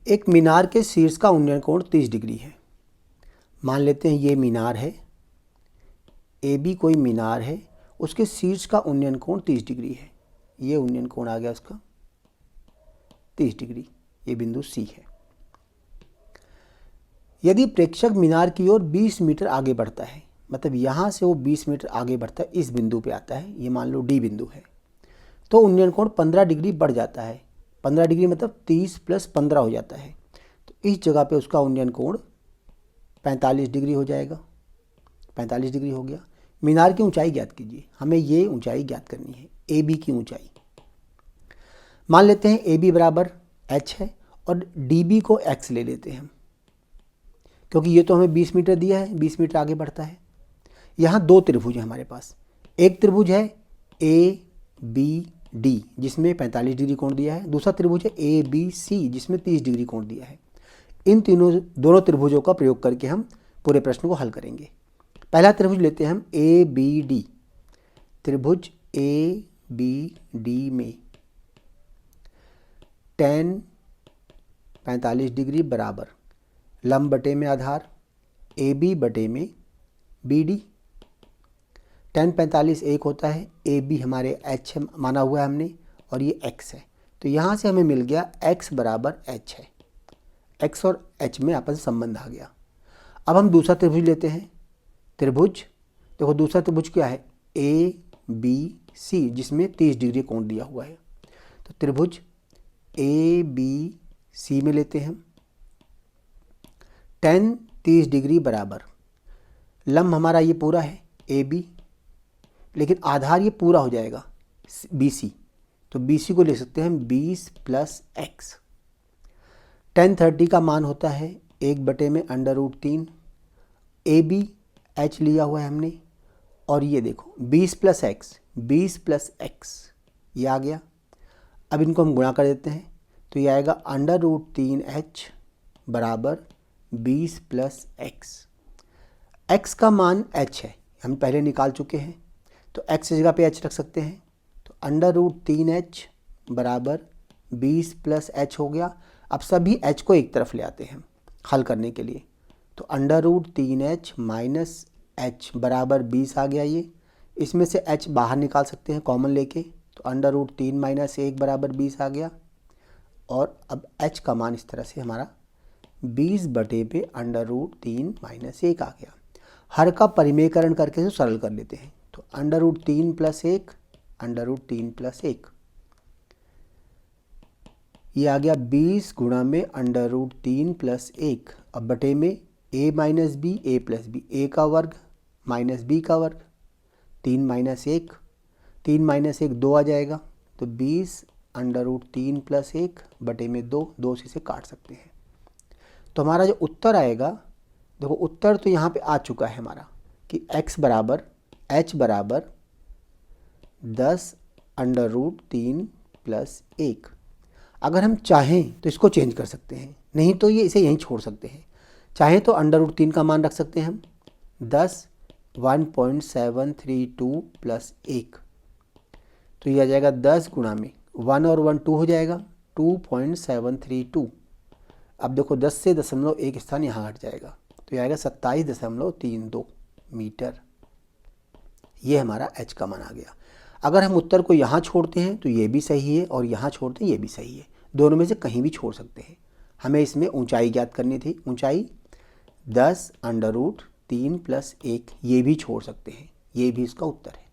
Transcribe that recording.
एक मीनार के शीर्ष का उन्नयन कोण 30 डिग्री है। मान लेते हैं ये मीनार है, ए बी कोई मीनार है, उसके शीर्ष का उन्नयन कोण 30 डिग्री है। ये उन्नयन कोण आ गया उसका 30 डिग्री, ये बिंदु सी है। यदि प्रेक्षक मीनार की ओर 20 मीटर आगे बढ़ता है, मतलब यहाँ से वो 20 मीटर आगे बढ़ता है, इस बिंदु पे आता है, ये मान लो डी बिंदु है, तो उन्नयन कोण 15 डिग्री बढ़ जाता है। 15 डिग्री मतलब 30 + 15 हो जाता है। तो इस जगह पे उसका उन्नयन कोण 45 डिग्री हो जाएगा। 45 डिग्री हो गया। मीनार की ऊंचाई ज्ञात कीजिए। हमें ये ऊंचाई ज्ञात करनी है, ए बी की ऊंचाई। मान लेते हैं ए बी बराबर h है और डी बी को x ले लेते हैं हम, क्योंकि ये तो हमें 20 मीटर दिया है, 20 मीटर आगे बढ़ता है। यहाँ दो त्रिभुज हैं हमारे पास। एक त्रिभुज है ए बी डी जिसमें 45 डिग्री कोण दिया है, दूसरा त्रिभुज है ए बी सी जिसमें 30 डिग्री कोण दिया है। इन दोनों त्रिभुजों का प्रयोग करके हम पूरे प्रश्न को हल करेंगे। पहला त्रिभुज लेते हैं हम ए बी डी। त्रिभुज ए बी डी में tan 45 डिग्री बराबर लंब बटे में आधार ए बी बटे में बी डी। tan 45 एक होता है, ए बी हमारे h माना हुआ है हमने, और ये x है। तो यहाँ से हमें मिल गया x बराबर h है। x और h में आपस में संबंध आ गया। अब हम दूसरा त्रिभुज लेते हैं। त्रिभुज देखो, दूसरा त्रिभुज क्या है, ए बी सी जिसमें 30 डिग्री कोण दिया हुआ है। तो त्रिभुज ए बी सी में लेते हैं हम। tan 30 डिग्री बराबर लंब हमारा ये पूरा है ए बी, लेकिन आधार ये पूरा हो जाएगा बी सी। तो बी सी को ले सकते हैं हम 20 + x। tan 30 का मान होता है 1/में √3। ए बी h लिया हुआ है हमने, और ये देखो 20 + x, 20 + x ये आ गया। अब इनको हम गुणा कर देते हैं, तो ये आएगा √3h बराबर 20 + x। x का मान h है, हम पहले निकाल चुके हैं, तो x की जगह पे h रख सकते हैं। तो √3h बराबर 20 + h हो गया। अब सभी h को एक तरफ ले आते हैं हल करने के लिए। तो √3h - h बराबर 20 आ गया। ये इसमें से h बाहर निकाल सकते हैं कॉमन लेके, तो √3 - 1 बराबर 20 आ गया। और अब h का मान इस तरह से हमारा 20/पे √3 - 1 आ गया। हर का परिमेयकरण करके इसे सरल कर लेते हैं। तो √3 + 1, √3 + 1, ये आ गया 20 गुणा में √3 + 1। अब बटे में a - b, a + b, a का वर्ग माइनस b का वर्ग, 3 - 1, 3 - 1 2 आ जाएगा। तो 20 √3 + 1 बटे में 2, 2 से इसे काट सकते हैं। तो हमारा जो उत्तर आएगा, देखो उत्तर तो यहाँ पे आ चुका है हमारा कि h बराबर 10 √3 + 1। अगर हम चाहें तो इसको चेंज कर सकते हैं, नहीं तो ये इसे यहीं छोड़ सकते हैं। चाहें तो √3 का मान रख सकते हैं हम 10 1.732 + 1। तो ये आ जाएगा 10 गुणा में 1 और 1 2 हो जाएगा, 2.732। अब देखो 10 से 0.1 स्थान यहाँ हट जाएगा, तो ये आएगा 27.32 मीटर। ये हमारा h का मान आ गया। अगर हम उत्तर को यहाँ छोड़ते हैं तो ये भी सही है, और यहाँ छोड़ते हैं ये भी सही है। दोनों में से कहीं भी छोड़ सकते हैं। हमें इसमें ऊंचाई ज्ञात करनी थी। ऊंचाई 10 √3 + 1, ये भी छोड़ सकते हैं। ये भी इसका उत्तर है।